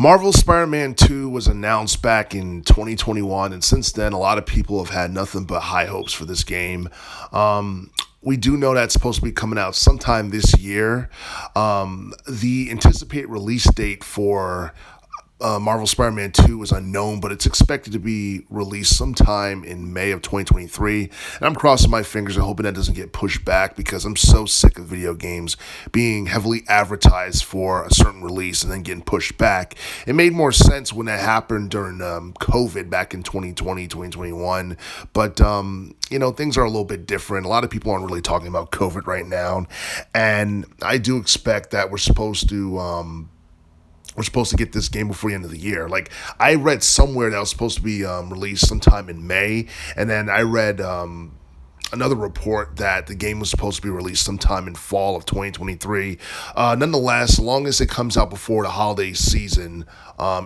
Marvel's Spider-Man 2 was announced back in 2021, and since then, a lot of people have had nothing but high hopes for this game. We do know that's supposed to be coming out sometime this year. The anticipated release date for Marvel Spider-Man 2 is unknown, but it's expected to be released sometime in May of 2023. And I'm crossing my fingers and hoping that doesn't get pushed back because I'm so sick of video games being heavily advertised for a certain release and then getting pushed back. It made more sense when that happened during COVID back in 2020, 2021. But, things are a little bit different. A lot of people aren't really talking about COVID right now. And I do expect that we're supposed to get this game before the end of the year. Like, I read somewhere that was supposed to be released sometime in May, and then I read another report that the game was supposed to be released sometime in fall of 2023. Nonetheless, as long as it comes out before the holiday season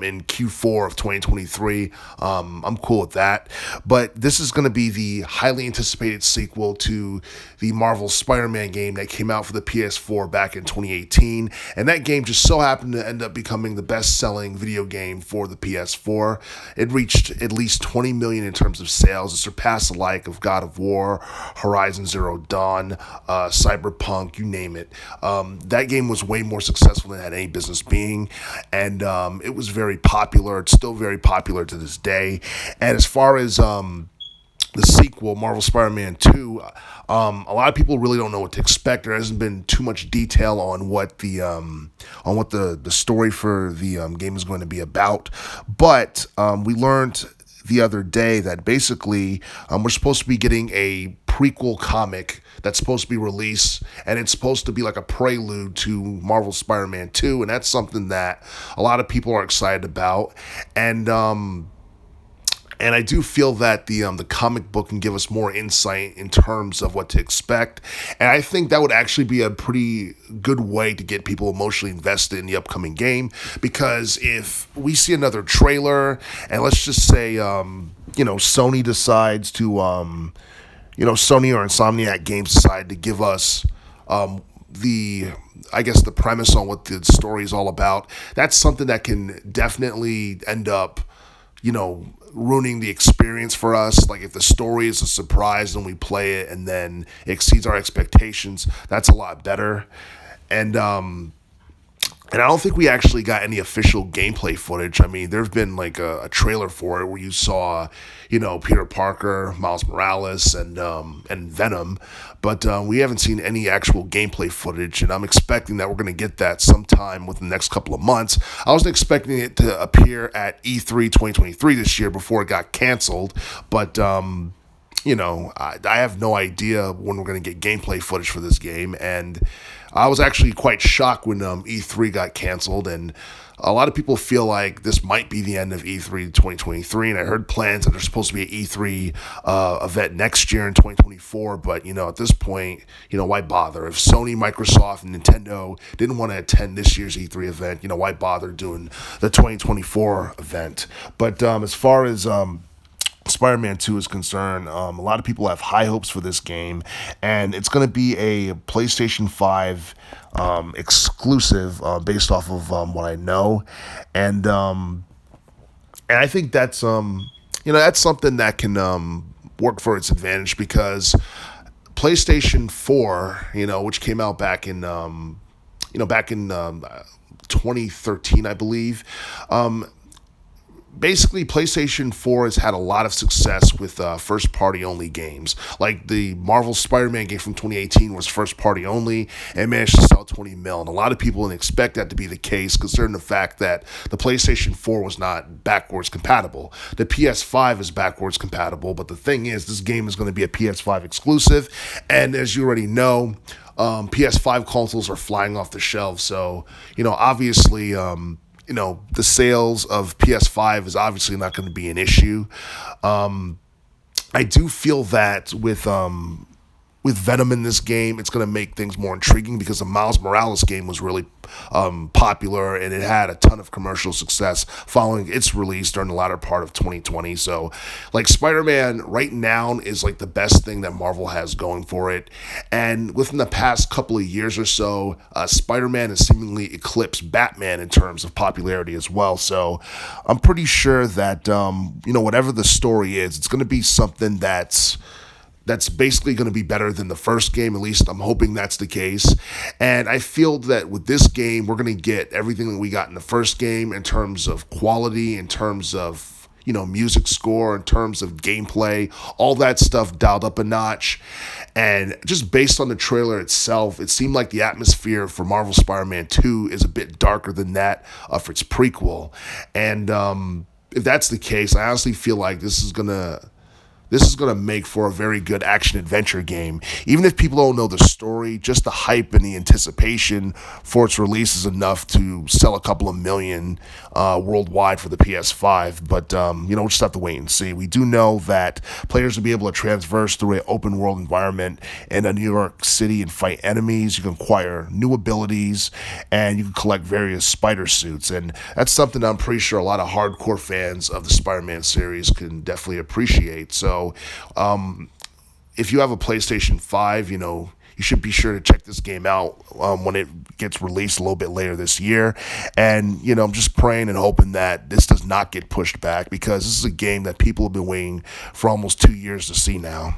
in Q4 of 2023, I'm cool with that. But this is going to be the highly anticipated sequel to the Marvel Spider-Man game that came out for the PS4 back in 2018. And that game just so happened to end up becoming the best-selling video game for the PS4. It reached at least 20 million in terms of sales. It surpassed the like of God of War, Horizon Zero Dawn, Cyberpunk, you name it. That game was way more successful than it had any business being, and it was very popular. It's still very popular to this day. And as far as the sequel, Marvel Spider-Man 2, a lot of people really don't know what to expect. There hasn't been too much detail on what the story for the game is going to be about. But we learned the other day that basically we're supposed to be getting a prequel comic that's supposed to be released, and it's supposed to be like a prelude to Marvel Spider-Man 2, and that's something that a lot of people are excited about. And I do feel that the comic book can give us more insight in terms of what to expect. And I think that would actually be a pretty good way to get people emotionally invested in the upcoming game. Because if we see another trailer, and let's just say, Sony decides to, Sony or Insomniac Games decide to give us the premise on what the story is all about, that's something that can definitely end up, ruining the experience for us. Like, if the story is a surprise and we play it and then it exceeds our expectations, that's a lot better. And I don't think we actually got any official gameplay footage. I mean, there's been like a trailer for it where you saw, Peter Parker, Miles Morales, and Venom, but we haven't seen any actual gameplay footage, and I'm expecting that we're going to get that sometime within the next couple of months. I was expecting it to appear at E3 2023 this year before it got canceled, but I have no idea when we're going to get gameplay footage for this game, and I was actually quite shocked when E3 got canceled, and a lot of people feel like this might be the end of E3 2023, and I heard plans that there's supposed to be an E3 event next year in 2024, but, at this point, why bother? If Sony, Microsoft, and Nintendo didn't want to attend this year's E3 event, why bother doing the 2024 event? But as far as Spider-Man 2 is concerned, a lot of people have high hopes for this game, and it's going to be a PlayStation 5 exclusive based off of what I know, and I think that's that's something that can work for its advantage, because PlayStation 4, which came out back in 2013, I believe. Basically, PlayStation 4 has had a lot of success with first-party only games. Like the Marvel Spider-Man game from 2018 was first-party only and managed to sell 20 mil. And a lot of people didn't expect that to be the case, considering the fact that the PlayStation 4 was not backwards compatible. The PS5 is backwards compatible, but the thing is, this game is going to be a PS5 exclusive. And as you already know, PS5 consoles are flying off the shelves. So, obviously, the sales of PS5 is obviously not going to be an issue. I do feel that with with Venom in this game, it's going to make things more intriguing because the Miles Morales game was really popular and it had a ton of commercial success following its release during the latter part of 2020. So, like, Spider-Man right now is like the best thing that Marvel has going for it. And within the past couple of years or so, Spider-Man has seemingly eclipsed Batman in terms of popularity as well. So, I'm pretty sure that whatever the story is, it's going to be something that's basically going to be better than the first game. At least I'm hoping that's the case. And I feel that with this game, we're going to get everything that we got in the first game in terms of quality, in terms of, music score, in terms of gameplay, all that stuff dialed up a notch. And just based on the trailer itself, it seemed like the atmosphere for Marvel Spider-Man 2 is a bit darker than that for its prequel. And if that's the case, I honestly feel like this is going to make for a very good action-adventure game. Even if people don't know the story, just the hype and the anticipation for its release is enough to sell a couple of million worldwide for the PS5. But, we'll just have to wait and see. We do know that players will be able to traverse through an open-world environment in a New York City and fight enemies. You can acquire new abilities, and you can collect various spider suits. And that's something I'm pretty sure a lot of hardcore fans of the Spider-Man series can definitely appreciate. So, if you have a PlayStation 5, you should be sure to check this game out when it gets released a little bit later this year. And, I'm just praying and hoping that this does not get pushed back because this is a game that people have been waiting for almost 2 years to see now.